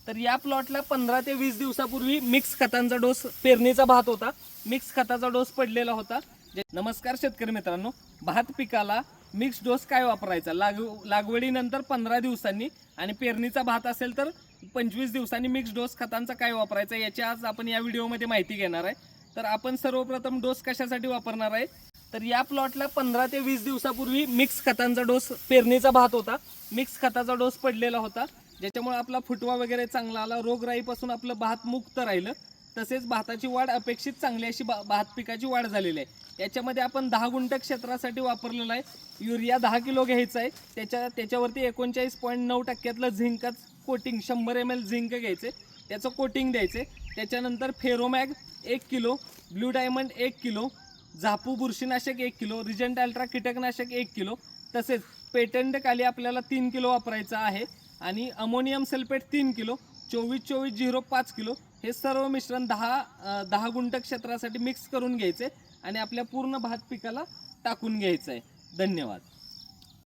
तर या प्लॉटला 15 ते 20 दिवसापूर्वी मिक्स खतांचा डोस, पेरणीचा भात होता, मिक्स खताचा डोस पडलेला होता। नमस्कार शेतकरी मित्रांनो, भात पिकाला मिक्स डोस काय वापरायचा, लागवडीनंतर 15 दिवसांनी आणि पेरणीचा भात असेल तर 25 दिवसांनी मिक्स डोस खतांचा काय वापरायचा याची आज आपण या व्हिडिओमध्ये माहिती घेणार आहे। तर आपण सर्वप्रथम डोस कशासाठी वापरणार आहे, तर या प्लॉटला 15 ते 20 दिवसापूर्वी मिक्स खतांचा डोस, पेरणीचा भात होता, मिक्स खताचा डोस पडलेला होता, ज्याच्यामुळे आपला फुटवा वगैरे चांगला आला, रोगराईपासून आपलं भात मुक्त राहिलं, तसेच भाताची वाढ अपेक्षित चांगली अशी भात पिकाची वाढ झालेली आहे। याच्यामध्ये आपण 10 गुंठ क्षेत्रासाठी वापरलेला आहे। युरिया 10 किलो घ्यायचा आहे, त्याच्यावरती 39.9% झिंक कोटिंग, 100 ml झिंक घ्यायचे, त्याचं कोटिंग द्यायचे। त्याच्यानंतर फेरोमॅग 1 किलो, ब्लू डायमंड 1 किलो, झापू बुरशीनाशक 1 किलो, रिजंट अल्ट्रा कीटकनाशक 1 किलो, तसेच पेटंट काली आपल्याला 3 किलो वापरायचा आहे आणि अमोनियम सल्फेट 3 किलो, 24-24-0 5 किलो, हे सर्व मिश्रण 10 गुंठ क्षेत्रासाठी मिक्स करून घ्यायचे आणि आपल्या पूर्ण भात पिकाला टाकून घ्यायचं आहे। धन्यवाद।